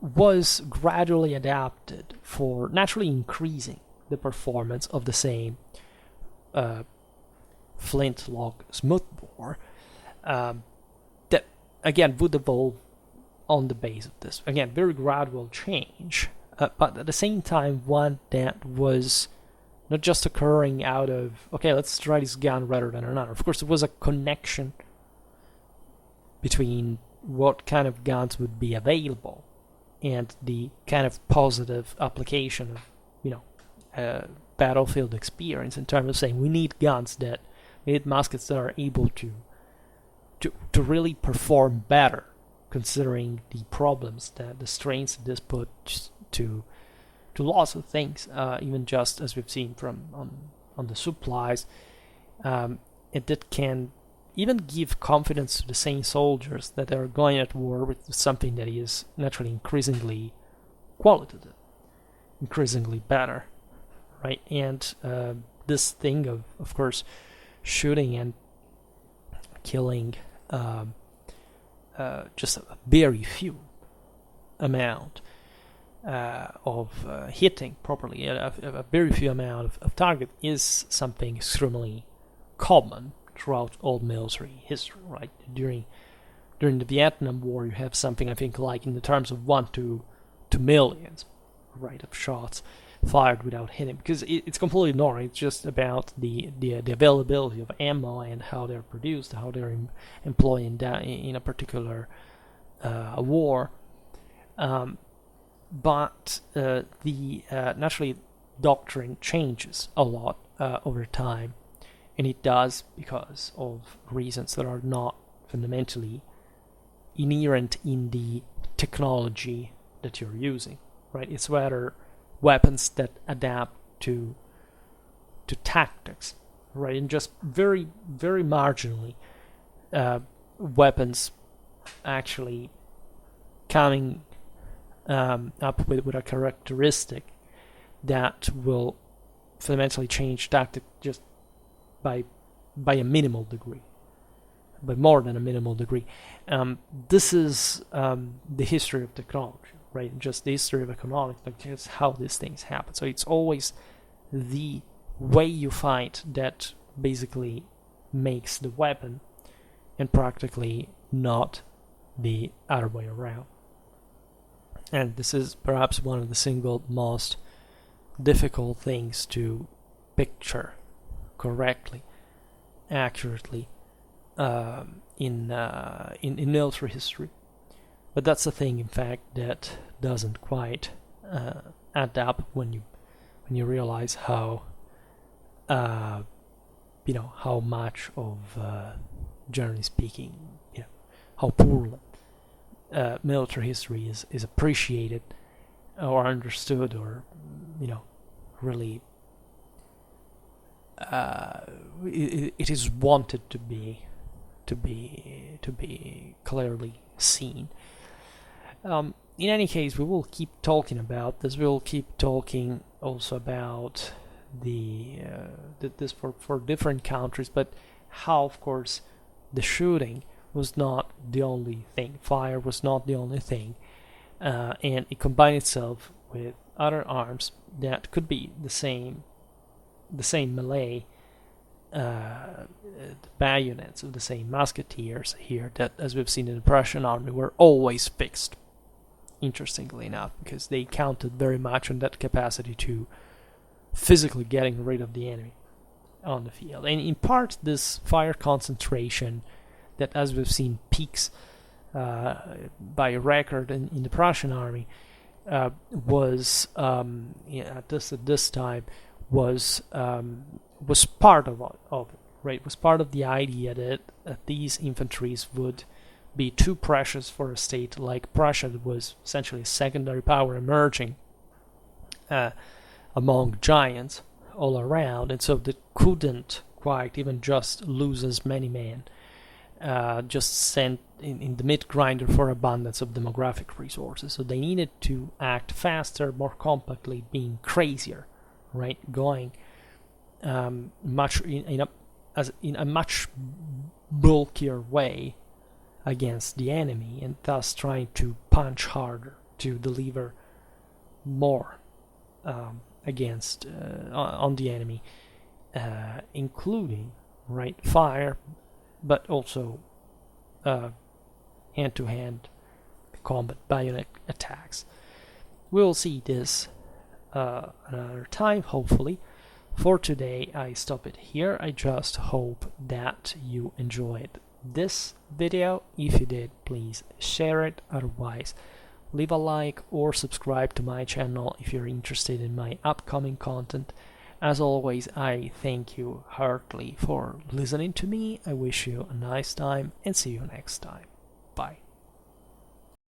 was gradually adapted for naturally increasing the performance of the same flintlock smoothbore that again would evolve on the base of this. Again, very gradual change, but at the same time one that was not just occurring out of, okay, let's try this gun rather than another. Of course, there was a connection between what kind of guns would be available and the kind of positive application of, battlefield experience, in terms of saying we need guns that, we need muskets that are able to really perform better, considering the problems, that the strains that this puts to lots of things, even just as we've seen from on the supplies, and that can even give confidence to the same soldiers that are going at war with something that is naturally increasingly qualitative, increasingly better, right? And this thing of course, shooting and killing just a very few amount of hitting properly, a very few amount of target is something extremely common throughout all military history, right? During the Vietnam War, you have something, I think, like in the terms of 1 to millions, right, of shots fired without hitting, because it's completely normal. It's just about the availability of ammo and how they're produced, how they're employed in a particular war. But the naturally, doctrine changes a lot over time, and it does because of reasons that are not fundamentally inherent in the technology that you're using, right? It's rather weapons that adapt to tactics, right? And just very, very marginally, weapons actually coming up with a characteristic that will fundamentally change tactic just by a minimal degree, by more than a minimal degree. This is the history of technology, right? Just the history of economics, like just how these things happen. So it's always the way you fight that basically makes the weapon, and practically not the other way around. And this is perhaps one of the single most difficult things to picture correctly, accurately, in military history. But that's a thing, in fact, that doesn't quite add up when you realize how how much of, generally speaking, how poorly military history is appreciated or understood, or really it is wanted to be clearly seen. In any case, we will keep talking about this. We'll keep talking also about this for different countries, but how, of course, the shooting was not the only thing. Fire was not the only thing, and it combined itself with other arms that could be the same melee, the bayonets of the same musketeers here, that, as we've seen in the Prussian army, were always fixed, interestingly enough, because they counted very much on that capacity to physically getting rid of the enemy on the field. And in part, this fire concentration that, as we've seen, peaks by record in the Prussian army, was at this time was part of it, right? Was part of the idea that these infantries would be too precious for a state like Prussia, that was essentially a secondary power emerging among giants all around, and so they couldn't quite even just lose as many men, just sent in the mid-grinder for abundance of demographic resources. So they needed to act faster, more compactly, being crazier, right? Going much in a much bulkier way against the enemy, and thus trying to punch harder, to deliver more against on the enemy, including fire, but also hand-to-hand combat, bayonet attacks. We'll see this another time, hopefully. For today, I stop it here. I just hope that you enjoyed this video. If you did, please share it. Otherwise, leave a like or subscribe to my channel if you're interested in my upcoming content. As always, I thank you heartily for listening to me. I wish you a nice time and see you next time. Bye.